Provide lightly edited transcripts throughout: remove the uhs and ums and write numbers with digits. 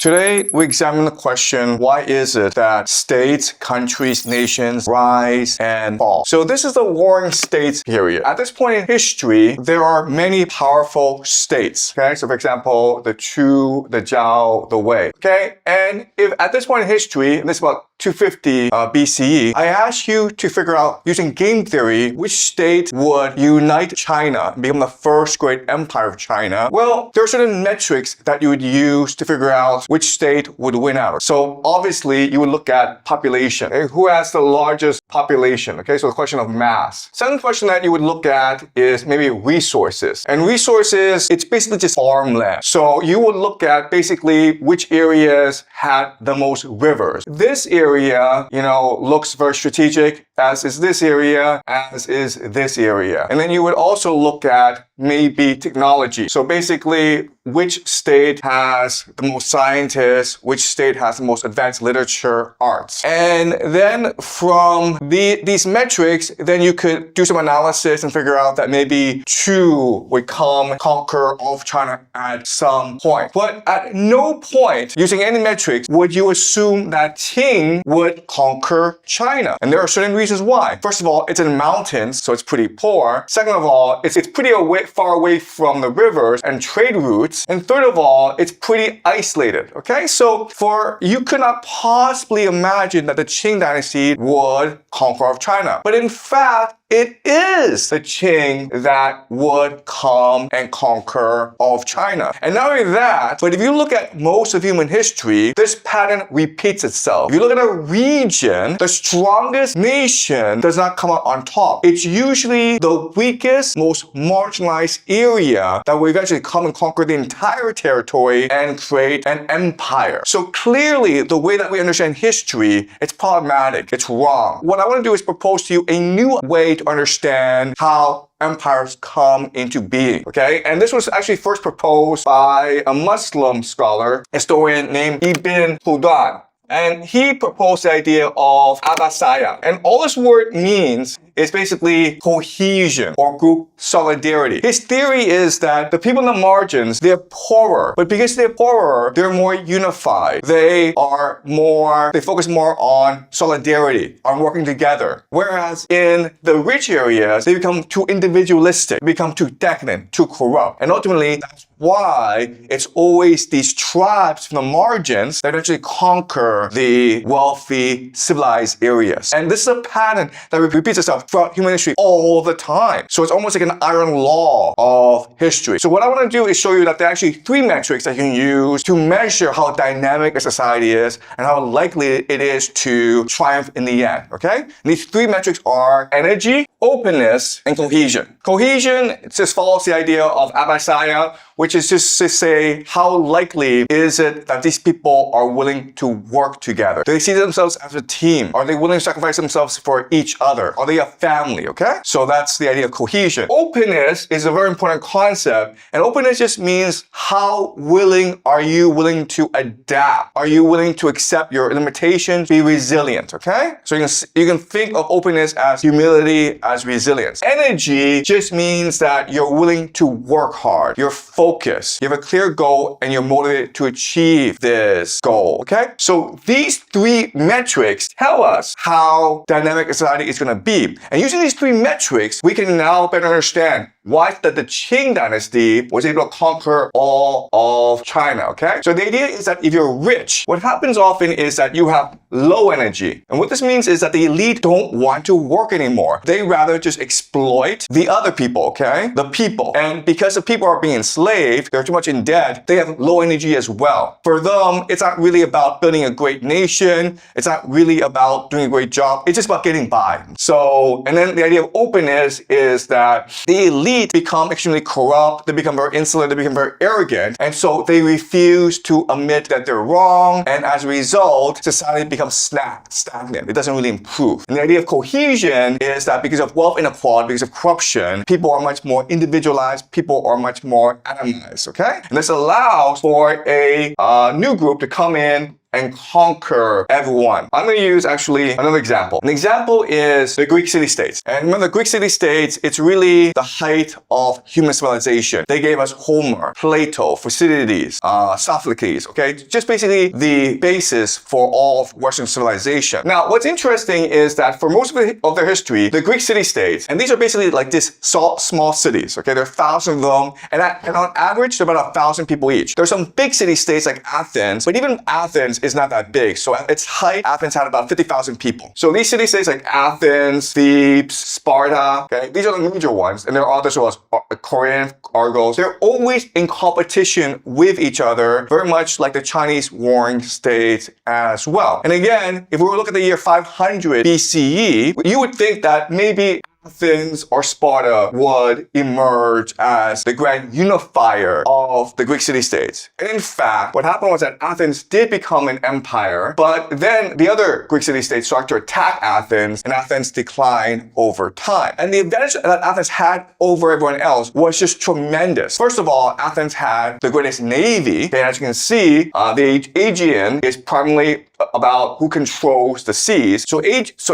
Today, we examine the question, why is it that states, countries, nations rise and fall? So this is the warring states period. At this point in history, there are many powerful states. Okay, so for example, the Chu, the Jiao, the Wei. Okay, and if at this point in history, and this is about 250 BCE, I asked you to figure out, using game theory, which state would unite China and become the first great empire of China. Well, there are certain metrics that you would use to figure out which state would win out. So obviously, you would look at population. Okay? Who has the largest population? Okay, so the question of mass. Second question that you would look at is maybe resources. And resources, it's basically just farmland. So you would look at basically which areas had the most rivers. This area, looks very strategic, as is this area, as is this area. And then you would also look at maybe technology. So basically, which state has the most scientists, which state has the most advanced literature, arts. And then from these metrics, then you could do some analysis and figure out that maybe Chu would conquer all of China at some point. But at no point, using any metrics, would you assume that Qing would conquer China. And there are certain reasons why. First of all, it's in mountains, so it's pretty poor. Second of all, it's pretty far away from the rivers and trade routes. And third of all, it's pretty isolated, okay? So you could not possibly imagine that the Qing dynasty would conquer all of China. But in fact, it is the Qing that would come and conquer all of China. And not only that, but if you look at most of human history, this pattern repeats itself. If you look at a region, the strongest nation does not come out on top. It's usually the weakest, most marginalized area that will eventually come and conquer the entire territory and create an empire. So clearly, the way that we understand history, it's problematic, it's wrong. What I want to do is propose to you a new way to understand how empires come into being, okay? And this was actually first proposed by a Muslim scholar, historian named Ibn Khaldun. And he proposed the idea of Abbasiyya. And all this word means is basically cohesion or group solidarity. His theory is that the people in the margins, they're poorer, but because they're poorer, they're more unified. They focus more on solidarity, on working together. Whereas in the rich areas, they become too individualistic, become too decadent, too corrupt. And ultimately, that's why it's always these tribes from the margins that actually conquer the wealthy, civilized areas. And this is a pattern that repeats itself throughout human history all the time. So it's almost like an iron law of history. So what I want to do is show you that there are actually three metrics that you can use to measure how dynamic a society is and how likely it is to triumph in the end, okay? And these three metrics are energy, openness, and cohesion. Cohesion, it just follows the idea of Abbasiyya, which is just to say, how likely is it that these people are willing to work together? Do they see themselves as a team? Are they willing to sacrifice themselves for each other? Are they a family, okay? So that's the idea of cohesion. Openness is a very important concept, and openness just means how willing are you willing to adapt? Are you willing to accept your limitations, be resilient, okay? So you can think of openness as humility, as resilience. Energy just means that you're willing to work hard, you're focused, you have a clear goal, and you're motivated to achieve this goal, okay? So these three metrics tell us how dynamic a society is going to be. And using these three metrics, we can now better understand why that the Qing dynasty was able to conquer all of China, okay? So the idea is that if you're rich, what happens often is that you have low energy. And what this means is that the elite don't want to work anymore. They rather just exploit the other people, okay? The people. And because the people are being enslaved, they're too much in debt, they have low energy as well. For them, it's not really about building a great nation. It's not really about doing a great job. It's just about getting by. So, and then the idea of openness is that the elite become extremely corrupt, they become very insolent, they become very arrogant, and so they refuse to admit that they're wrong, and as a result, society becomes stagnant. It doesn't really improve. And the idea of cohesion is that because of wealth inequality, because of corruption, people are much more individualized, people are much more atomized, okay? And this allows for a new group to come in and conquer everyone. I'm going to use actually another example. An example is the Greek city-states. And remember, the Greek city-states, it's really the height of human civilization. They gave us Homer, Plato, Thucydides, Sophocles, okay? Just basically the basis for all of Western civilization. Now, what's interesting is that for most of their history, the Greek city-states, and these are basically like these small cities, okay? There are thousands of them, and on average, they're about 1,000 people each. There's some big city-states like Athens, but even Athens is not that big. So at its height, Athens had about 50,000 people. So these city-states like Athens, Thebes, Sparta, okay? These are the major ones, and there are others as well as Corinth, Argos. They're always in competition with each other, very much like the Chinese warring states as well. And again, if we were to look at the year 500 BCE, you would think that maybe Athens or Sparta would emerge as the grand unifier of the Greek city-states. And in fact, what happened was that Athens did become an empire, but then the other Greek city-states started to attack Athens, and Athens declined over time. And the advantage that Athens had over everyone else was just tremendous. First of all, Athens had the greatest navy. Okay, as you can see, the Aegean is primarily about who controls the seas. So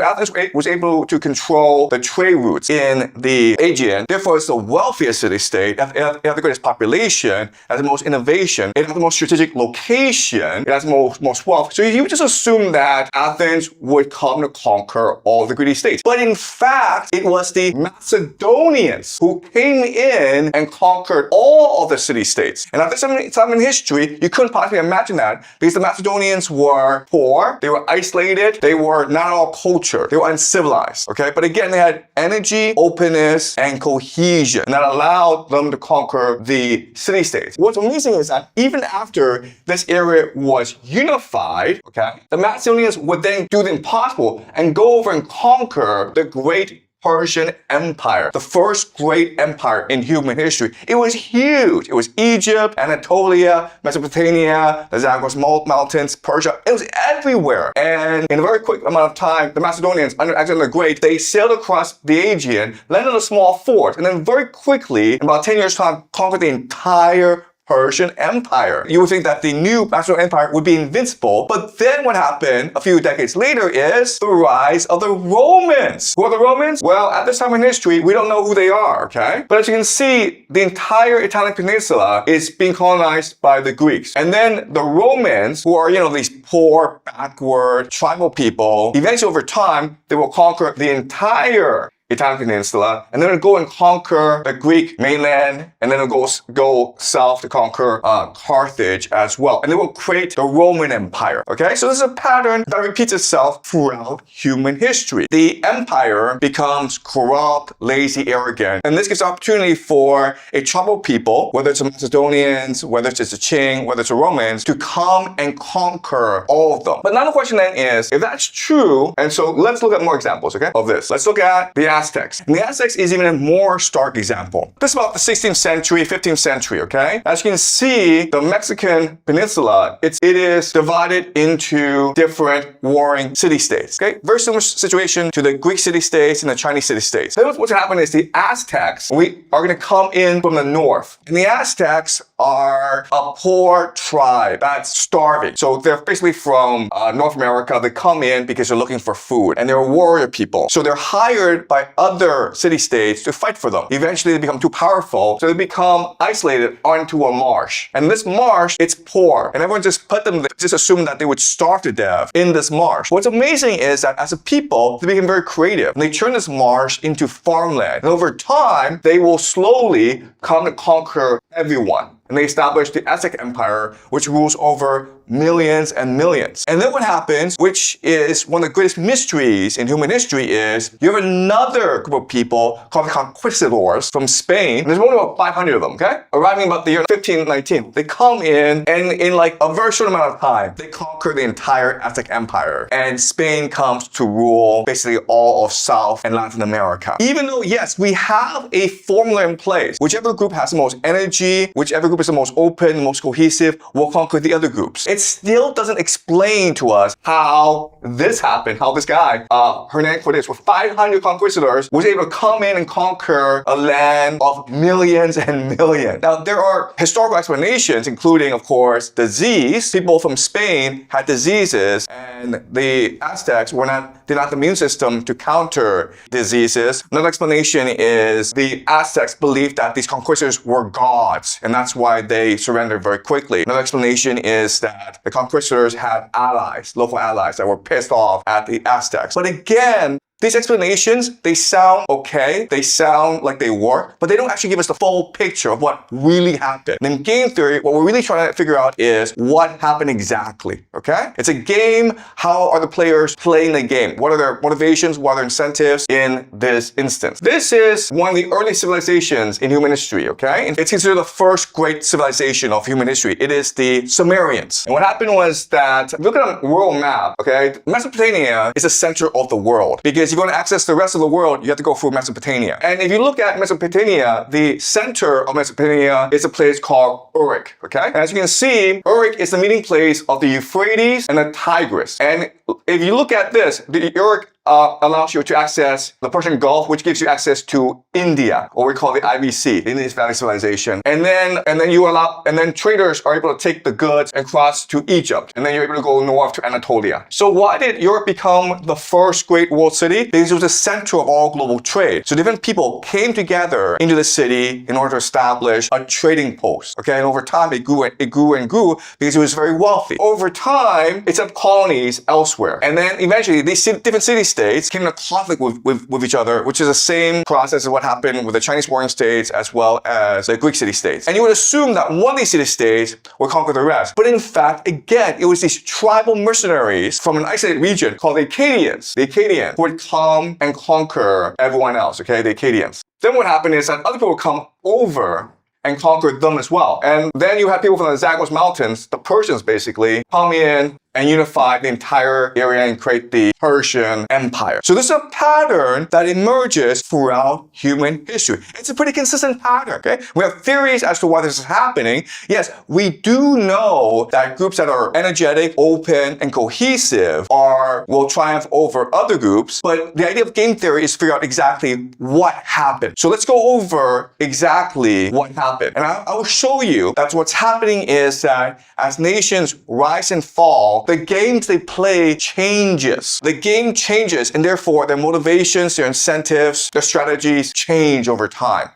Athens was able to control the trade routes in the Aegean. Therefore, it's the wealthiest city-state. It has the greatest population, it has the most innovation, it has the most strategic location, it has the most wealth. So you would just assume that Athens would come to conquer all the Greek states. But in fact, it was the Macedonians who came in and conquered all of the city-states. And at this time in history, you couldn't possibly imagine that because the Macedonians were poor, they were isolated, they were not all cultured, they were uncivilized, okay? But again, they had energy, openness, and cohesion, and that allowed them to conquer the city-states. What's amazing is that even after this area was unified, okay, the Macedonians would then do the impossible and go over and conquer the great Persian Empire, the first great empire in human history. It was huge. It was Egypt, Anatolia, Mesopotamia, the Zagros Mountains, Persia. It was everywhere. And in a very quick amount of time, the Macedonians, under Alexander the Great, they sailed across the Aegean, landed a small fort, and then very quickly, in about 10 years' time, conquered the entire Persian Empire. You would think that the new Macedonian Empire would be invincible, but then what happened a few decades later is the rise of the Romans. Who are the Romans? Well, at this time in history, we don't know who they are, okay? But as you can see, the entire Italian peninsula is being colonized by the Greeks. And then the Romans, who are, these poor, backward, tribal people, eventually over time, they will conquer the entire Italian peninsula, and then it'll go and conquer the Greek mainland, and then it'll go south to conquer Carthage as well. And they will create the Roman Empire, okay? So this is a pattern that repeats itself throughout human history. The empire becomes corrupt, lazy, arrogant, and this gives opportunity for a troubled people, whether it's the Macedonians, whether it's the Jiang, whether it's the Romans, to come and conquer all of them. But now the question then is, if that's true, and so let's look at more examples, okay, of this. Let's look at the Aztecs. And the Aztecs is even a more stark example. This is about the 16th century, 15th century, okay? As you can see, the Mexican peninsula, it is divided into different warring city-states, okay? Very similar situation to the Greek city-states and the Chinese city-states. Then what's going to happen is the Aztecs, we are going to come in from the north. And the Aztecs are a poor tribe that's starving. So they're basically from North America. They come in because they're looking for food, and they're warrior people. So they're hired by other city-states to fight for them. Eventually they become too powerful, so they become isolated onto a marsh. And this marsh, it's poor, and everyone just assumed that they would starve to death in this marsh. What's amazing is that as a people, they became very creative, and they turn this marsh into farmland. And over time, they will slowly come to conquer everyone. And they established the Aztec Empire, which rules over millions and millions. And then what happens, which is one of the greatest mysteries in human history, is you have another group of people called the conquistadors from Spain. And there's only about 500 of them, okay? Arriving about the year 1519. They come in, and in like a very short amount of time, they conquer the entire Aztec Empire. And Spain comes to rule basically all of South and Latin America. Even though, yes, we have a formula in place. Whichever group has the most energy, whichever group is the most open, the most cohesive, will conquer the other groups. it still doesn't explain to us how this happened, how this guy, Hernan Cortes, with 500 conquistadors, was able to come in and conquer a land of millions and millions. Now, there are historical explanations, including, of course, disease. People from Spain had diseases, and the Aztecs did not have the immune system to counter diseases. Another explanation is the Aztecs believed that these conquistadors were gods, and that's why they surrendered very quickly. Another explanation is that the conquistadors had allies, local allies, that were pissed off at the Aztecs. But again, these explanations, they sound okay, they sound like they work, but they don't actually give us the full picture of what really happened. And in game theory, what we're really trying to figure out is what happened exactly, okay? It's a game. How are the players playing the game? What are their motivations? What are their incentives in this instance? This is one of the early civilizations in human history, okay? And it's considered the first great civilization of human history. It is the Sumerians. And what happened was that, if you look at a world map, okay, Mesopotamia is the center of the world, because if you want to access the rest of the world, you have to go through Mesopotamia. And if you look at Mesopotamia, the center of Mesopotamia is a place called Uruk, okay? And as you can see, Uruk is the meeting place of the Euphrates and the Tigris. And if you look at this, the Uruk allows you to access the Persian Gulf, which gives you access to India, or we call the IVC, the Indus Valley Civilization. And then traders are able to take the goods and cross to Egypt, and then you're able to go north to Anatolia. So why did Europe become the first great world city? Because it was the center of all global trade. So different people came together into the city in order to establish a trading post. Okay, and over time it grew and grew because it was very wealthy. Over time, it set up colonies elsewhere, and then eventually these different city-states came into conflict with each other, which is the same process as what happened with the Chinese warring states as well as the Greek city-states. And you would assume that one of these city-states would conquer the rest. But in fact, again, it was these tribal mercenaries from an isolated region called the Acadians, who would come and conquer everyone else, okay, the Acadians. Then what happened is that other people would come over and conquer them as well. And then you have people from the Zagros Mountains, the Persians basically, come in and unify the entire area and create the Persian Empire. So this is a pattern that emerges throughout human history. It's a pretty consistent pattern, okay? We have theories as to why this is happening. Yes, we do know that groups that are energetic, open, and cohesive will triumph over other groups, but the idea of game theory is to figure out exactly what happened. So let's go over exactly what happened. And I will show you that what's happening is that as nations rise and fall, the games they play changes. The game changes, and therefore their motivations, their incentives, their strategies change over time.